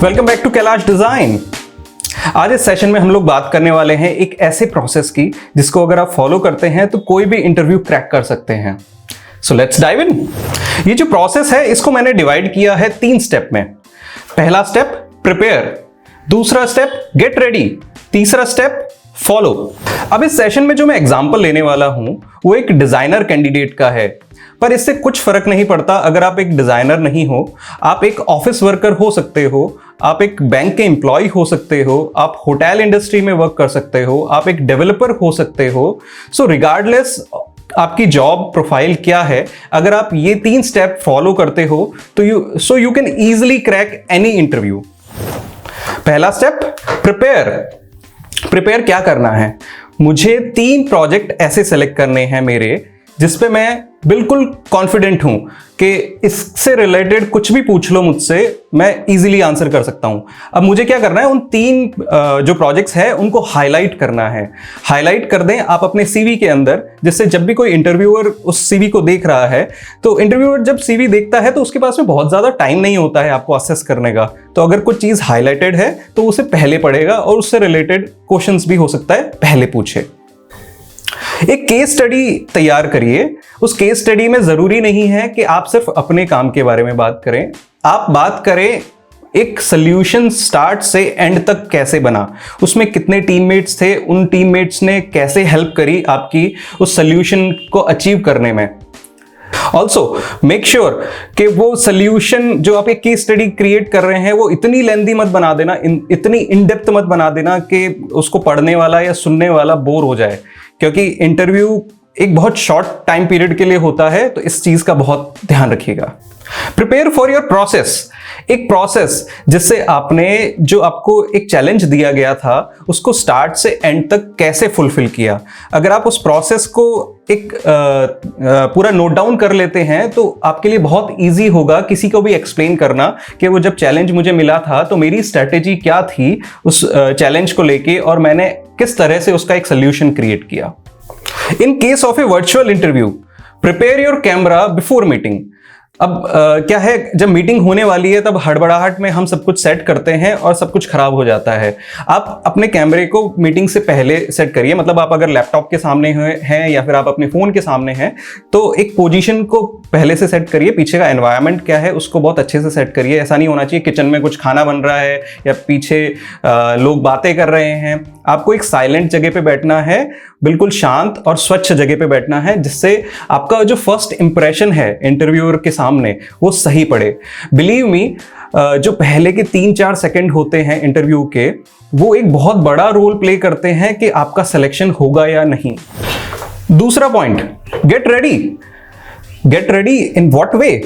Welcome back to Kailash design. आज इस session में हम लोग बात करने वाले हैं एक ऐसे प्रोसेस की जिसको अगर आप फॉलो करते हैं तो कोई भी इंटरव्यू क्रैक कर सकते हैं। So let's dive in. ये जो प्रोसेस है इसको मैंने डिवाइड किया है 3 स्टेप में। पहला स्टेप प्रिपेयर, दूसरा स्टेप गेट रेडी, तीसरा स्टेप फॉलो। अब इस सेशन में जो मैं एग्जांपल लेने वाला हूं वो एक डिजाइनर कैंडिडेट का है, पर इससे कुछ फर्क नहीं पड़ता अगर आप एक डिजाइनर नहीं हो। आप एक ऑफिस वर्कर हो सकते हो, आप एक बैंक के एम्प्लॉय हो सकते हो, आप होटल इंडस्ट्री में वर्क कर सकते हो, आप एक डेवलपर हो सकते हो। सो रिगार्डलेस आपकी जॉब प्रोफाइल क्या है, अगर आप ये 3 स्टेप फॉलो करते हो तो you can easily crack any interview. पहला स्टेप प्रिपेयर क्या करना है? मुझे 3 प्रोजेक्ट ऐसे सेलेक्ट करने हैं मेरे जिसपे मैं बिल्कुल कॉन्फिडेंट हूं कि इससे रिलेटेड कुछ भी पूछ लो मुझसे, मैं इजीली आंसर कर सकता हूं। अब मुझे क्या करना है, उन 3 जो प्रोजेक्ट्स हैं उनको हाईलाइट करना है। हाईलाइट कर दें आप अपने सीवी के अंदर, जिससे जब भी कोई इंटरव्यूअर उस सीवी को देख रहा है तो इंटरव्यूअर जब सीवी देखता है तो उसके पास में बहुत ज्यादा टाइम नहीं होता है आपको असेस करने का। तो अगर कुछ चीज हाईलाइटेड है तो उसे पहले पढ़ेगा और उससे रिलेटेड क्वेश्चंस भी हो सकता है पहले पूछे। एक केस स्टडी तैयार करिए। उस केस स्टडी में जरूरी नहीं है कि आप सिर्फ अपने काम के बारे में बात करें, आप बात करें एक सॉल्यूशन स्टार्ट से एंड तक कैसे बना, उसमें कितने टीममेट्स थे, उन टीममेट्स ने कैसे हेल्प करी आपकी उस सॉल्यूशन को अचीव करने में। ऑल्सो मेक श्योर कि वो सॉल्यूशन जो आप एक केस स्टडी क्रिएट कर रहे हैं वो इतनी लेंथी मत बना देना, इतनी इन डेप्थ मत बना देना कि उसको पढ़ने वाला या सुनने वाला बोर हो जाए, क्योंकि इंटरव्यू एक बहुत शॉर्ट टाइम पीरियड के लिए होता है। तो इस चीज का बहुत ध्यान रखिएगा। प्रिपेयर फॉर योर प्रोसेस, एक प्रोसेस जिससे आपने जो आपको एक चैलेंज दिया गया था उसको स्टार्ट से एंड तक कैसे फुलफिल किया। अगर आप उस प्रोसेस को एक पूरा नोट डाउन कर लेते हैं तो आपके लिए बहुत इजी होगा किसी को भी एक्सप्लेन करना कि वो जब चैलेंज मुझे मिला था तो मेरी स्ट्रेटेजी क्या थी उस चैलेंज को लेके और मैंने किस तरह से उसका एक सोल्यूशन क्रिएट किया। In case of A virtual interview, prepare your camera before meeting. अब क्या है, जब मीटिंग होने वाली है तब हड़बड़ाहट में हम सब कुछ सेट करते हैं और सब कुछ खराब हो जाता है। आप अपने कैमरे को मीटिंग से पहले सेट करिए। मतलब आप अगर लैपटॉप के सामने हैं या फिर आप अपने फोन के सामने हैं तो एक पोजीशन को पहले से सेट करिए। पीछे का एनवायरनमेंट क्या है उसको बहुत अच्छे से सेट करिए। ऐसा नहीं होना चाहिए किचन में कुछ खाना बन रहा है या पीछे लोग बातें कर रहे हैं। आपको एक साइलेंट जगह पे बैठना है, बिल्कुल शांत और स्वच्छ जगह पे बैठना है, जिससे आपका जो फर्स्ट इंप्रेशन है इंटरव्यूअर के सामने वो सही पड़े। बिलीव मी, जो पहले के 3-4 सेकंड होते हैं इंटरव्यू के, वो एक बहुत बड़ा रोल प्ले करते हैं कि आपका सिलेक्शन होगा या नहीं। दूसरा point, get ready. Get ready in what way?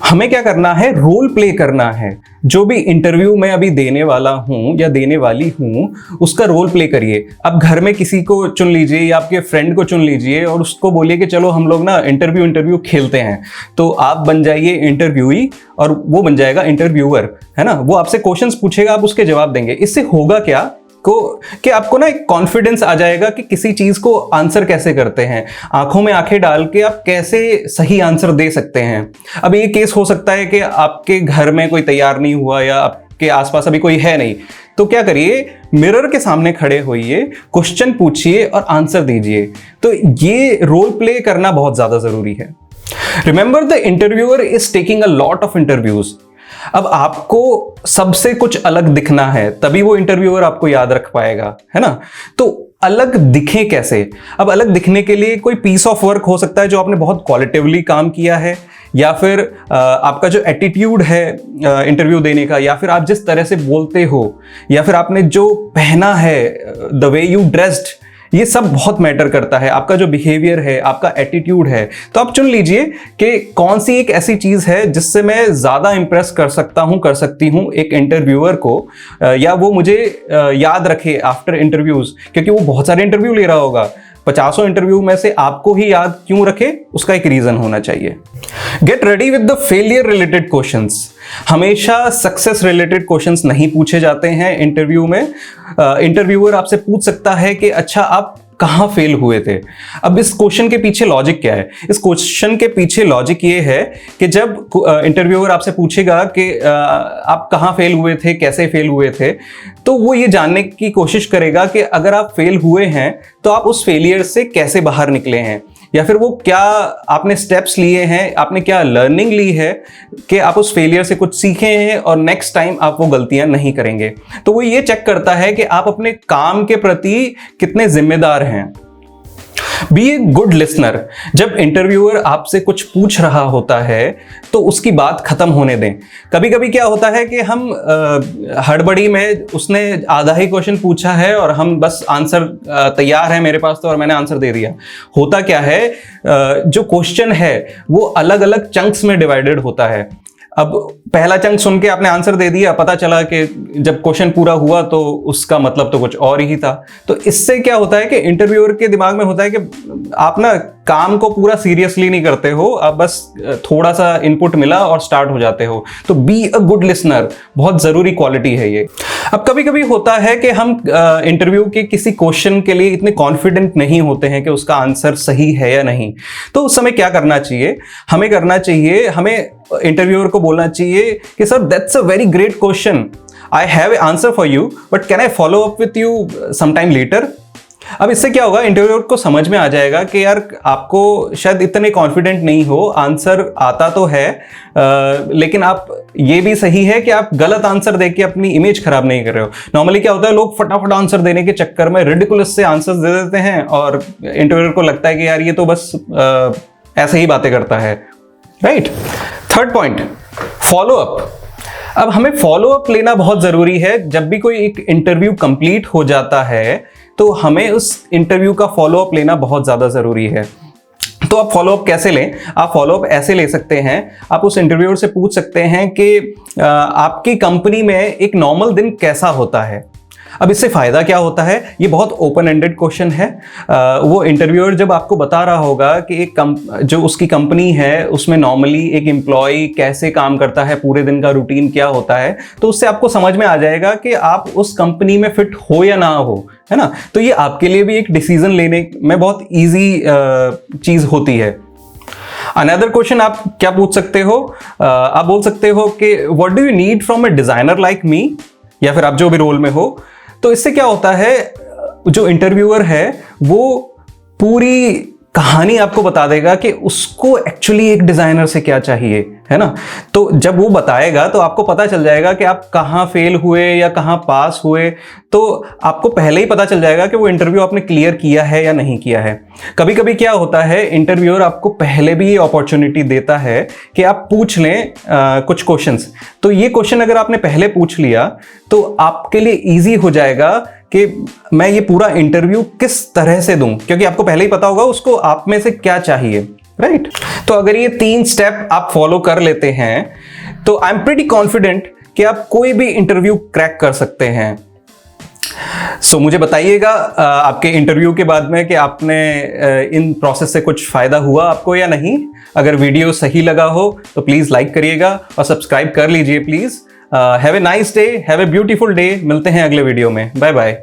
हमें क्या करना है, रोल प्ले करना है। जो भी इंटरव्यू मैं अभी देने वाला हूं या देने वाली हूं उसका रोल प्ले करिए। अब घर में किसी को चुन लीजिए या आपके फ्रेंड को चुन लीजिए और उसको बोलिए कि चलो हम लोग ना इंटरव्यू खेलते हैं। तो आप बन जाइए इंटरव्यूई और वो बन जाएगा इंटरव्यूअर, है ना। वो आपसे क्वेश्चंस पूछेगा, आप उसके जवाब देंगे। इससे होगा क्या कि आपको ना एक कॉन्फिडेंस आ जाएगा कि किसी चीज को आंसर कैसे करते हैं। आंखों में आंखें डाल के आप कैसे सही आंसर दे सकते हैं। अब ये केस हो सकता है कि आपके घर में कोई तैयार नहीं हुआ या आपके आसपास अभी कोई है नहीं, तो क्या करिए, मिरर के सामने खड़े होइए, क्वेश्चन पूछिए और आंसर दीजिए। तो ये रोल प्ले करना बहुत ज्यादा जरूरी है। Remember, the interviewer is taking a lot of interviews. अब आपको सबसे कुछ अलग दिखना है तभी वो इंटरव्यूअर आपको याद रख पाएगा, है ना। तो अलग दिखे कैसे? अब अलग दिखने के लिए कोई पीस ऑफ वर्क हो सकता है जो आपने बहुत क्वालिटेटिवली काम किया है, या फिर आपका जो एटीट्यूड है इंटरव्यू देने का, या फिर आप जिस तरह से बोलते हो, या फिर आपने जो पहना है, द वे यू ड्रेस्ड, ये सब बहुत मैटर करता है। आपका जो बिहेवियर है, आपका एटीट्यूड है। तो आप चुन लीजिए कि कौन सी एक ऐसी चीज है जिससे मैं ज्यादा इंप्रेस कर सकता हूं, कर सकती हूं एक इंटरव्यूअर को, या वो मुझे याद रखे आफ्टर इंटरव्यूज, क्योंकि वो बहुत सारे इंटरव्यू ले रहा होगा। 50 इंटरव्यू में से आपको ही याद क्यों रखे, उसका एक रीजन होना चाहिए। Get ready with the failure related questions. हमेशा सक्सेस रिलेटेड क्वेश्चंस नहीं पूछे जाते हैं इंटरव्यू में। इंटरव्यूअर आपसे पूछ सकता है कि अच्छा आप कहाँ फेल हुए थे। अब इस क्वेश्चन के पीछे लॉजिक क्या है? इस क्वेश्चन के पीछे लॉजिक ये है कि जब इंटरव्यूअर आपसे पूछेगा कि आप कहाँ फेल हुए थे, कैसे फेल हुए थे, तो वो ये जानने की कोशिश करेगा कि अगर आप फेल हुए हैं तो आप उस फेलियर से कैसे बाहर निकले हैं, या फिर वो क्या आपने स्टेप्स लिए हैं, आपने क्या लर्निंग ली है कि आप उस फेलियर से कुछ सीखे हैं और नेक्स्ट टाइम आप वो गलतियां नहीं करेंगे। तो वो ये चेक करता है कि आप अपने काम के प्रति कितने जिम्मेदार हैं। Be a good listener. जब इंटरव्यूअर आपसे कुछ पूछ रहा होता है तो उसकी बात खत्म होने दें। कभी कभी क्या होता है कि हम हड़बड़ी में, उसने आधा ही क्वेश्चन पूछा है और हम बस आंसर तैयार है मेरे पास तो और मैंने आंसर दे दिया। होता क्या है, जो क्वेश्चन है वो अलग अलग चंक्स में डिवाइडेड होता है। अब पहला चंक सुन के आपने आंसर दे दिया, पता चला कि जब क्वेश्चन पूरा हुआ तो उसका मतलब तो कुछ और ही था। तो इससे क्या होता है कि इंटरव्यूअर के दिमाग में होता है कि आप ना काम को पूरा सीरियसली नहीं करते हो, आप बस थोड़ा सा इनपुट मिला और स्टार्ट हो जाते हो। तो बी अ गुड लिसनर, बहुत जरूरी क्वालिटी है ये। अब कभी कभी होता है कि हम इंटरव्यू के किसी क्वेश्चन के लिए इतने कॉन्फिडेंट नहीं होते हैं कि उसका आंसर सही है या नहीं। तो उस समय क्या करना चाहिए? हमें इंटरव्यूअर को बोलना चाहिए कि sir that's a very great question, I have a answer for you but can I follow up with you some time later. अब इससे क्या होगा, इंटरव्यूअर को समझ में आ जाएगा कि यार आपको शायद इतने कॉन्फिडेंट नहीं हो, आंसर आता तो है लेकिन आप, ये भी सही है कि आप गलत आंसर देके अपनी इमेज खराब नहीं कर रहे हो। नॉर्मली क्या होता है, लोग फटाफट आंसर देने के चक्कर में रिडिकुलस से आंसर्स दे देते हैं और इंटरव्यूअर को लगता है कि यार ये तो बस ऐसे ही बातें करता है, right. Third point, follow up. अब हमें फॉलो अप लेना बहुत जरूरी है। जब भी कोई एक इंटरव्यू कंप्लीट हो जाता है तो हमें उस इंटरव्यू का फॉलो अप लेना बहुत ज्यादा जरूरी है। तो आप फॉलो अप कैसे लें? आप फॉलो अप ऐसे ले सकते हैं, आप उस इंटरव्यूअर से पूछ सकते हैं कि आपकी कंपनी में एक नॉर्मल दिन कैसा होता है। अब इससे फायदा क्या होता है? ये बहुत ओपन एंडेड क्वेश्चन है। वो इंटरव्यूअर जब आपको बता रहा होगा कि जो उसकी कंपनी है उसमें नॉर्मली एक एम्प्लॉय कैसे काम करता है, पूरे दिन का रूटीन क्या होता है, तो उससे आपको समझ में आ जाएगा कि आप उस कंपनी में फिट हो या ना हो, है ना। तो ये आपके लिए भी एक डिसीजन लेने में बहुत ईजी चीज होती है। अनदर क्वेश्चन आप क्या पूछ सकते हो? आप बोल सकते हो कि what do you need from a designer like me, या फिर आप जो भी रोल में हो। तो इससे क्या होता है, जो इंटरव्यूअर है वो पूरी कहानी आपको बता देगा कि उसको एक्चुअली एक डिजाइनर से क्या चाहिए, है ना। तो जब वो बताएगा तो आपको पता चल जाएगा कि आप कहाँ फेल हुए या कहाँ पास हुए। तो आपको पहले ही पता चल जाएगा कि वो इंटरव्यू आपने क्लियर किया है या नहीं किया है। कभी कभी क्या होता है, इंटरव्यूअर आपको पहले भी ये अपॉर्चुनिटी देता है कि आप पूछ लें कुछ क्वेश्चंस। तो ये क्वेश्चन अगर आपने पहले पूछ लिया तो आपके लिए ईजी हो जाएगा कि मैं ये पूरा इंटरव्यू किस तरह से दूं, क्योंकि आपको पहले ही पता होगा उसको आप में से क्या चाहिए, राइट। तो अगर ये 3 स्टेप आप फॉलो कर लेते हैं तो आई एम प्रीटी कॉन्फिडेंट कि आप कोई भी इंटरव्यू क्रैक कर सकते हैं। सो मुझे बताइएगा आपके इंटरव्यू के बाद में कि आपने इन प्रोसेस से कुछ फायदा हुआ आपको या नहीं। अगर वीडियो सही लगा हो तो प्लीज लाइक करिएगा और सब्सक्राइब कर लीजिए please. Have a nice day, have a beautiful day. मिलते हैं अगले वीडियो में। Bye bye.